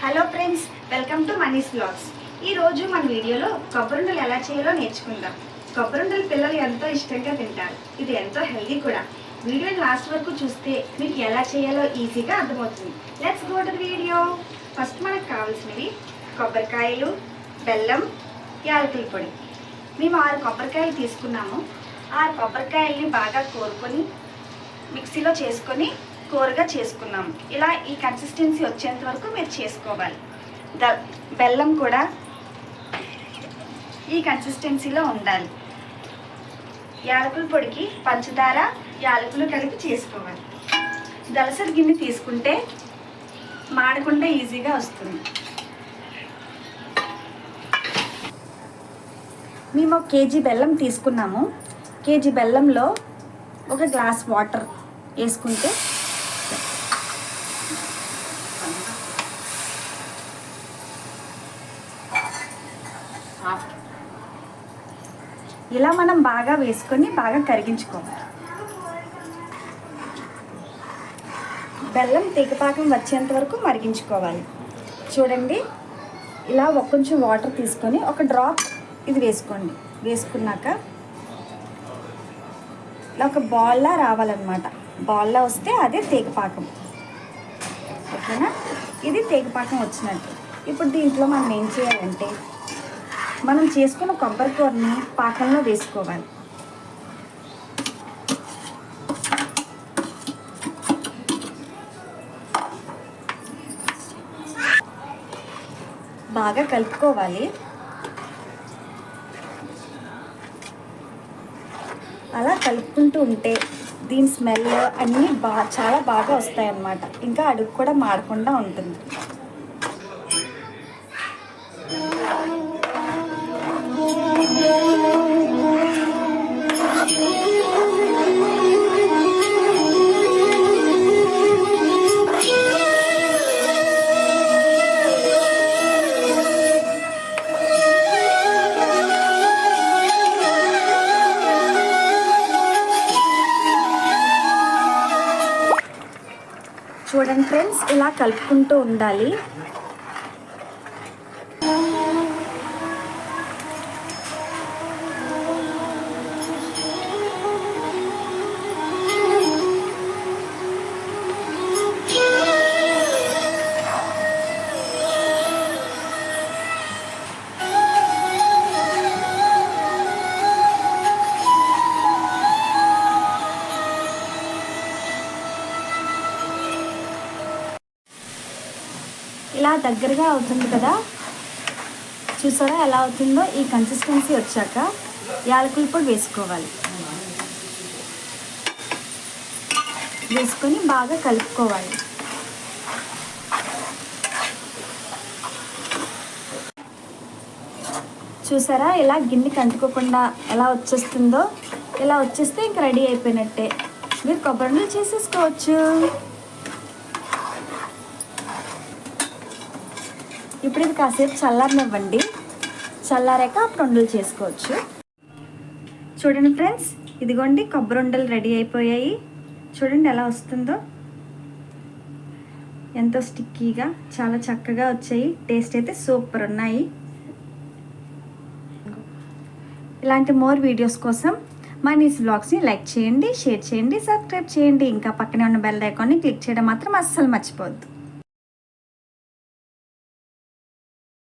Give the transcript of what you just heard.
Hello friends, welcome to Mani's blogs. ఈరోజు మన వీడియోలో కొబ్బరుండలు ఎలా చేయాలో నేర్చుకుందాం. కొబ్బరుండలు పిల్లలు ఎంతో ఇష్టంగా తింటారు. ఇది ఎంతో హెల్దీ కూడా. వీడియోని లాస్ట్ వరకు చూస్తే మీకు ఎలా చేయాలో ఈజీగా అర్థమవుతుంది. Let's go to the video. First మనకు కావాల్సినవి కొబ్బరికాయలు, బెల్లం, యాలకుల పొడి. మేము 6 కొబ్బరికాయలు తీసుకున్నాము. 6 కొబ్బరికాయల్ని బాగా కోరుకొని మిక్సీలో చేసుకొని కూరగా చేసుకున్నాము. ఇలా ఈ కన్సిస్టెన్సీ వచ్చేంత వరకు మీరు చేసుకోవాలి. బెల్లం కూడా ఈ కన్సిస్టెన్సీలో ఉండాలి. యాలకుల పొడికి పంచదార, యాలకులు కలిపి చేసుకోవాలి. దలసరి గిన్నె తీసుకుంటే మాడకుండా ఈజీగా వస్తుంది. మేము 1 కేజీ బెల్లం తీసుకున్నాము. కేజీ బెల్లంలో 1 గ్లాస్ వాటర్ వేసుకుంటే ఇలా మనం బాగా వేసుకొని బాగా కరిగించుకోవాలి. బెల్లం తెగపాకం వచ్చేంత వరకు మరిగించుకోవాలి. చూడండి, ఇలా కొంచెం వాటర్ తీసుకొని 1 డ్రాప్ ఇది వేసుకోండి. వేసుకున్నాక ఇలా ఒక బాల్లా రావాలన్నమాట. బాల్లా వస్తే అదే తెగపాకం. ఓకేనా? ఇది తెగపాకం వచ్చినట్టు. ఇప్పుడు దీంట్లో మనం ఏం చేయాలంటే మనం చేసుకున్న కొబ్బరి కూరని పాకంలో వేసుకోవాలి. బాగా కలుపుకోవాలి. అలా కలుపుకుంటూ ఉంటే దీని స్మెల్ అన్నీ చాలా బాగా వస్తాయన్నమాట. ఇంకా అడుగు కూడా మాడకుండా ఉంటుంది. చూడండి ఫ్రెండ్స్, ఇలా కలుపుకుంటూ ఉండాలి. ఇలా దగ్గరగా అవుతుంది కదా, చూసారా ఎలా అవుతుందో? ఈ కన్సిస్టెన్సీ వచ్చాక యాలకుల పొడి వేసుకోవాలి. వేసుకొని బాగా కలుపుకోవాలి. చూసారా ఇలా గిన్నెకి అంటుకోకుండా ఎలా వచ్చేస్తుందో? ఇలా వచ్చేస్తే ఇంక రెడీ అయిపోయినట్టే. మీరు కొబ్బరిని చేసేసుకోవచ్చు. ఇప్పుడు ఇది కాసేపు చల్లారనివ్వండి. చల్లారాక అప్పుడు ఉండలు చేసుకోవచ్చు. చూడండి ఫ్రెండ్స్, ఇదిగోండి కొబ్బరి ఉండలు రెడీ అయిపోయాయి. చూడండి ఎలా వస్తుందో, ఎంతో స్టిక్కీగా చాలా చక్కగా వచ్చాయి. టేస్ట్ అయితే సూపర్ ఉన్నాయి. ఇలాంటి మోర్ వీడియోస్ కోసం మనీస్ బ్లాగ్స్ని లైక్ చేయండి, షేర్ చేయండి, సబ్స్క్రైబ్ చేయండి. ఇంకా పక్కనే ఉన్న బెల్ ఐకాన్ని క్లిక్ చేయడం మాత్రం అస్సలు మర్చిపోవద్దు.